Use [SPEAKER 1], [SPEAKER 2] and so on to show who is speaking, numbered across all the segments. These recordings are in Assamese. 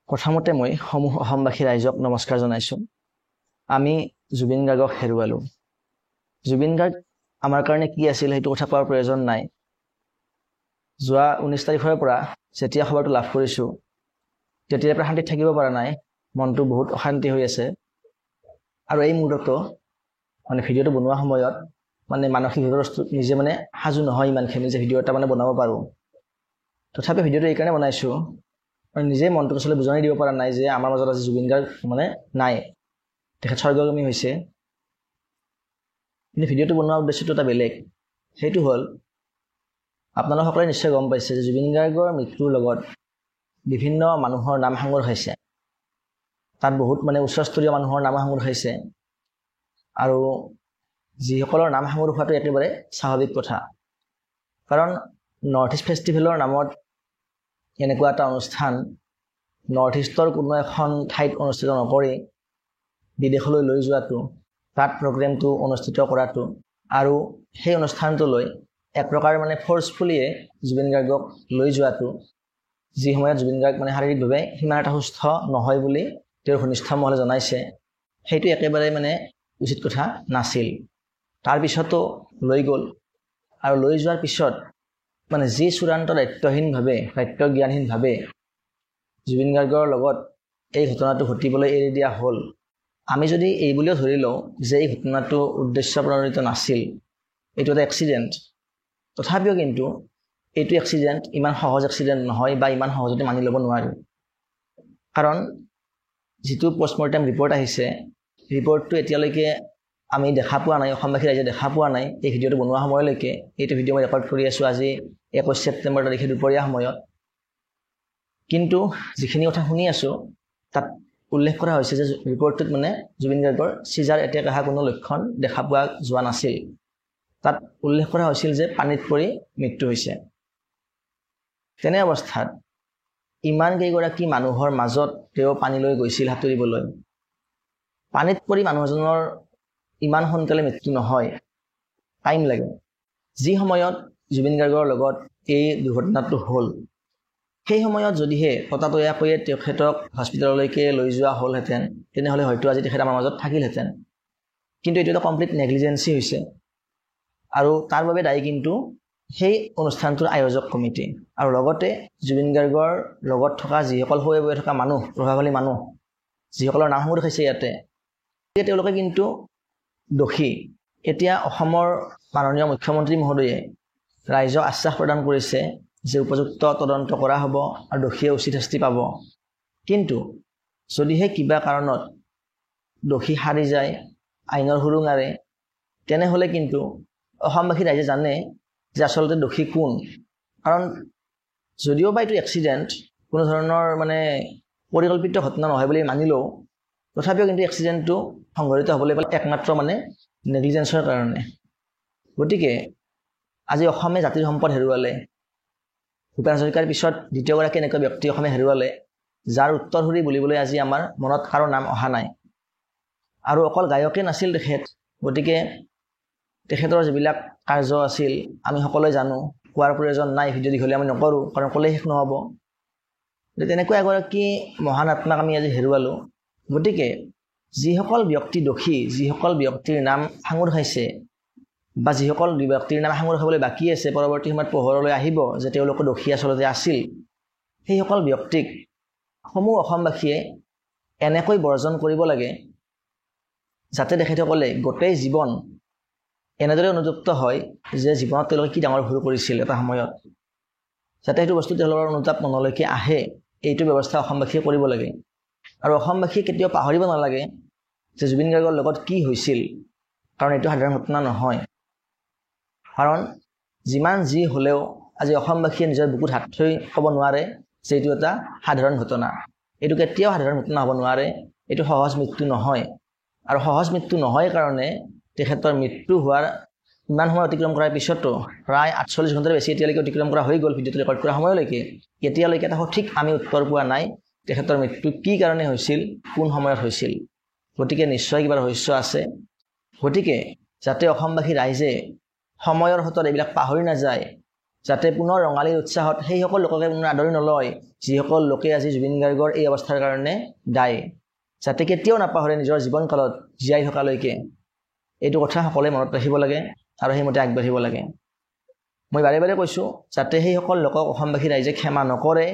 [SPEAKER 1] প্ৰথমতে মই সমূহ অসমবাসী ৰাইজক নমস্কাৰ জনাইছোঁ। আমি জুবিন গাৰ্গক হেৰুৱালোঁ। জুবিন গাৰ্গ আমাৰ কাৰণে কি আছিল সেইটো কথা কোৱাৰ প্ৰয়োজন নাই। যোৱা 19 তাৰিখৰ পৰা যেতিয়া খবৰটো লাভ কৰিছোঁ তেতিয়াৰ পৰা শান্তিত থাকিব পৰা নাই, মনটো বহুত অশান্তি হৈ আছে। আৰু এই মুহূৰ্ততো ভিডিঅ'টো বনোৱা সময়ত মানসিকভাৱে নিজে সাজু নহয় ইমানখিনি যে ভিডিঅ' এটা বনাব পাৰোঁ। তথাপি ভিডিঅ'টো এইকাৰণে বনাইছোঁ, নিজে মনটো আচলতে বুজাই দিব পৰা নাই যে আমাৰ মাজত আজি জুবিন গাৰ্গ নাই, তেখেত স্বৰ্গগামী হৈছে। কিন্তু ভিডিঅ'টো বনোৱাৰ উদ্দেশ্যটো এটা বেলেগ। সেইটো হ'ল, আপোনালোক সকলোৱে নিশ্চয় গম পাইছে যে জুবিন গাৰ্গৰ মৃত্যুৰ লগত বিভিন্ন মানুহৰ নাম সাঙুৰ খাইছে। তাত বহুত উচ্চস্তৰীয় মানুহৰ নাম সাঙুৰ খাইছে। আৰু যিসকলৰ নাম সাঙুৰ খোৱাটো একেবাৰে স্বাভাৱিক কথা, কাৰণ নৰ্থ ইষ্ট ফেষ্টিভেলৰ নামত এনেকুৱা এটা অনুষ্ঠান নৰ্থ ইষ্টৰ কোনো এখন ঠাইত অনুষ্ঠিত নকৰি বিদেশলৈ লৈ যোৱাটো, তাত প্ৰগ্ৰেমটো অনুষ্ঠিত কৰাটো আৰু সেই অনুষ্ঠানটোলৈ এক প্ৰকাৰ ফ'ৰ্চফুলিয়ে জুবিন গাৰ্গক লৈ যোৱাটো, যি সময়ত জুবিন গাৰ্গ শাৰীৰিকভাৱে সিমান এটা সুস্থ নহয় বুলি তেওঁৰ ঘনিষ্ঠ মহলে জনাইছে, সেইটো একেবাৰে উচিত কথা নাছিল। তাৰপিছতো লৈ গ'ল, আৰু লৈ যোৱাৰ পিছত যি চূড়ান্ত দায়িত্বজ্ঞানহীনভাৱে জুবিন গাৰ্গৰ লগত এই ঘটনাটো ঘটিবলৈ এৰি দিয়া হ'ল। আমি যদি এই বুলিও ধৰি লওঁ যে এই ঘটনাটো উদ্দেশ্য প্ৰণোদিত নাছিল, এইটো এটা এক্সিডেণ্ট, তথাপিও কিন্তু এইটো এক্সিডেণ্ট ইমান সহজ এক্সিডেণ্ট নহয় বা ইমান সহজতে মানি ল'ব নোৱাৰি। কাৰণ যিটো পষ্টমৰ্টেম ৰিপৰ্ট আহিছে, ৰিপৰ্টটো এতিয়ালৈকে আমি দেখা পোৱা নাই, অসমবাসী ৰাইজে দেখা পোৱা নাই এই ভিডিঅ'টো বনোৱা সময়লৈকে। এইটো ভিডিঅ' মই ৰেকৰ্ড কৰি আছোঁ আজি 21 ছেপ্টেম্বৰ তাৰিখে দুপৰীয়া সময়ত। কিন্তু যিখিনি কথা শুনি আছোঁ তাত উল্লেখ কৰা হৈছে যে ৰিপৰ্টটোত জুবিন গাৰ্গৰ চিজাৰ এটেক অহা কোনো লক্ষণ দেখা পোৱা যোৱা নাছিল। তাত উল্লেখ কৰা হৈছিল যে পানীত পৰি মৃত্যু হৈছে। তেনে অৱস্থাত ইমান কেইগৰাকী মানুহৰ মাজত তেওঁ পানীলৈ গৈছিল সাঁতুৰিবলৈ। পানীত পৰি মানুহ এজনৰ ইমান সোনকালে মৃত্যু নহয়, টাইম লাগে। যি সময়ত জুবিন গাৰ্গৰ লগত এই দুৰ্ঘটনাটো হ'ল, সেই সময়ত যদিহে ততাতৈয়াকৈয়ে তেখেতক হস্পিটেললৈকে লৈ যোৱা হ'লহেঁতেন, তেনেহ'লে হয়তো আজি তেখেত আমাৰ মাজত থাকিলহেঁতেন। কিন্তু এইটো এটা কমপ্লিট নেগলিজেঞ্চি হৈছে, আৰু তাৰ বাবে দায়ী কিন্তু সেই অনুষ্ঠানটোৰ আয়োজক কমিটি আৰু লগতে জুবিন গাৰ্গৰ লগত থকা যিসকল হৈ বৈ থকা মানুহ, প্ৰভাৱশালী মানুহ, যিসকলৰ নাম সাঙুৰ খাইছে ইয়াতে, তেওঁলোকে কিন্তু দোষী। এতিয়া অসমৰ মাননীয় মুখ্যমন্ত্ৰী মহোদয়ে ৰাইজক আশ্বাস প্ৰদান কৰিছে যে উপযুক্ত তদন্ত কৰা হ'ব আৰু দোষীয়ে উচিত শাস্তি পাব। কিন্তু যদিহে কিবা কাৰণত দোষী সাৰি যায়, আইনৰ সুৰুঙাৰে, তেনেহ'লে কিন্তু অসমবাসী ৰাইজে জানে যে আচলতে দোষী কোন। কাৰণ যদিও বা এইটো এক্সিডেণ্ট, কোনো ধৰণৰ পৰিকল্পিত ঘটনা নহয় বুলি মানিলেও, তথাপিও কিন্তু এক্সিডেণ্টটো সংঘটিত হ'বলৈ পালে একমাত্ৰ নেগলিজেঞ্চৰ কাৰণে। গতিকে আজি অসমে জাতিৰ সম্পদ হেৰুৱালে। ভূপেন হাজৰিকাৰ পিছত দ্বিতীয়গৰাকী এনেকুৱা ব্যক্তি অসমে হেৰুৱালে, যাৰ উত্তৰসূৰী বুলিবলৈ আজি আমাৰ মনত কাৰো নাম অহা নাই। আৰু অকল গায়কে নাছিল তেখেত, গতিকে তেখেতৰ যিবিলাক কাৰ্য আছিল আমি সকলোৱে জানো, কোৱাৰ প্ৰয়োজন নাই, ভিডিঅ' দীঘলীয়া আমি নকৰোঁ, কাৰণ ক'লেই শেষ নহ'ব। তেনেকুৱা এগৰাকী মহান আত্মাক আমি আজি হেৰুৱালোঁ। গতিকে যিসকল ব্যক্তি দোষী, যিসকল ব্যক্তিৰ নাম সাঙুৰ খাইছে, বা যিসকল ব্যক্তিৰ নাম সাঙুৰ খাবলৈ বাকী আছে, পৰৱৰ্তী সময়ত পোহৰলৈ আহিব যে তেওঁলোকে দোষী আচলতে আছিল, সেইসকল ব্যক্তিক সমূহ অসমবাসীয়ে এনেকৈ বৰ্জন কৰিব লাগে যাতে তেখেতসকলে গোটেই জীৱন এনেদৰে অনুতপ্ত হয় যে জীৱনত তেওঁলোকে কি ডাঙৰ ভুল কৰিছিল এটা সময়ত, যাতে সেইটো বস্তু তেওঁলোকৰ অনুতাপ মনলৈকে আহে, এইটো ব্যৱস্থা অসমবাসীয়ে কৰিব লাগে। আৰু অসমবাসীয়ে কেতিয়াও পাহৰিব নালাগে যে জুবিন গাৰ্গৰ লগত কি হৈছিল, কাৰণ এইটো সাধাৰণ ঘটনা নহয়। কাৰণ যিমান যি হ'লেও আজি অসমবাসীয়ে নিজৰ বুকুত হাত থৈ ক'ব নোৱাৰে যে এইটো এটা সাধাৰণ ঘটনা। এইটো কেতিয়াও সাধাৰণ ঘটনা হ'ব নোৱাৰে, এইটো সহজ মৃত্যু নহয়। আৰু সহজ মৃত্যু নহয় কাৰণে তেখেতৰ মৃত্যু হোৱাৰ ইমান সময় অতিক্ৰম কৰাৰ পিছতো, প্ৰায় 48 ঘণ্টাৰ বেছি এতিয়ালৈকে অতিক্ৰম কৰা হৈ গ'ল ভিডিঅ'টো ৰেকৰ্ড কৰা সময়লৈকে, এতিয়ালৈকে এটা সঠিক আমি উত্তৰ পোৱা নাই তেখেতৰ মৃত্যু কি কাৰণে হৈছিল, কোন সময়ত হৈছিল। গতিকে নিশ্চয় কিবা ৰহস্য আছে। গতিকে যাতে অসমবাসী ৰাইজে সময়ৰ হাতত এইবিলাক পাহৰি নাযায়, যাতে পুনৰ ৰঙালীৰ উৎসাহত সেইসকল লোককে পুনৰ আদৰি নলয় যিসকল লোকে আজি জুবিন গাৰ্গৰ এই অৱস্থাৰ কাৰণে দায়ী, যাতে কেতিয়াও নাপাহৰে নিজৰ জীৱনকালত জীয়াই থকালৈকে। এইটো কথা সকলোৱে মনত ৰাখিব লাগে আৰু সেইমতে আগবাঢ়িব লাগে। মই বাৰে বাৰে কৈছোঁ যাতে সেইসকল লোকক অসমবাসী ৰাইজে ক্ষমা নকৰে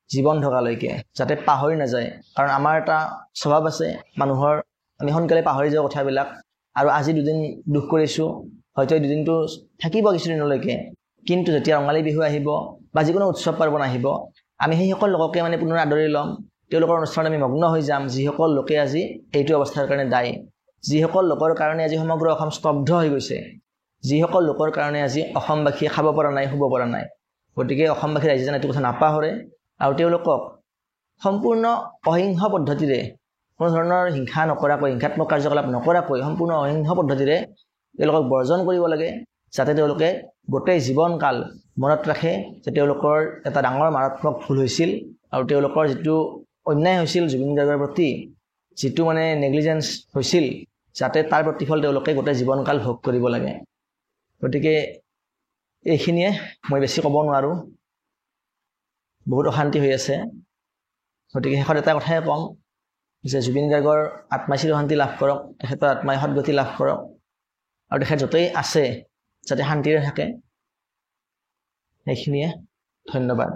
[SPEAKER 1] জীৱন থকালৈকে, যাতে পাহৰি নাযায়। কাৰণ আমাৰ এটা স্বভাৱ আছে মানুহৰ, আমি সোনকালে পাহৰি যাওঁ কথাবিলাক। আৰু আজি দুদিন দুখ কৰিছোঁ, হয়তো এই দুদিনটো থাকিব কিছুদিনলৈকে, কিন্তু যেতিয়া ৰঙালী বিহু আহিব বা যিকোনো উৎসৱ পাৰ্বণ আহিব, আমি সেইসকল লোককে মানে পুনৰ আদৰি ল'ম, তেওঁলোকৰ অনুষ্ঠানত আমি মগ্ন হৈ যাম যিসকল লোকে আজি এইটো অৱস্থাৰ কাৰণে দায়ী, যিসকল লোকৰ কাৰণে আজি সমগ্ৰ অসম স্তব্ধ হৈ গৈছে, যিসকল লোকৰ কাৰণে আজি অসমবাসীয়ে খাব পৰা নাই, শুব পৰা নাই। গতিকে অসমবাসী ৰাইজে যেন এইটো কথা নাপাহৰে আৰু তেওঁলোকক সম্পূৰ্ণ অহিংস পদ্ধতিৰে, কোনো ধৰণৰ হিংসা নকৰাকৈ, হিংসাত্মক কাৰ্যকলাপ নকৰাকৈ সম্পূৰ্ণ অহিংস পদ্ধতিৰে তেওঁলোকক বৰ্জন কৰিব লাগে, যাতে তেওঁলোকে গোটেই জীৱনকাল মনত ৰাখে যে তেওঁলোকৰ এটা ডাঙৰ মাৰাত্মক ভুল হৈছিল আৰু তেওঁলোকৰ যিটো অন্যায় হৈছিল জুবিন গাৰ্গৰ প্ৰতি, যিটো মানে নেগলিজেঞ্চ হৈছিল, যাতে তাৰ প্ৰতিফল তেওঁলোকে গোটেই জীৱনকাল ভোগ কৰিব লাগে। গতিকে এইখিনিয়ে, মই বেছি ক'ব নোৱাৰোঁ, বহুত অশান্তি হৈ আছে। গতিকে শেষত এটা কথাই ক'ম যে জুবিন গাৰ্গৰ আত্মাই চিৰশান্তি লাভ কৰক, তেখেতৰ আত্মাই সদ্গতি লাভ কৰক আৰু তেখেত য'তেই আছে যাতে শান্তিৰে থাকে। সেইখিনিয়ে, ধন্যবাদ।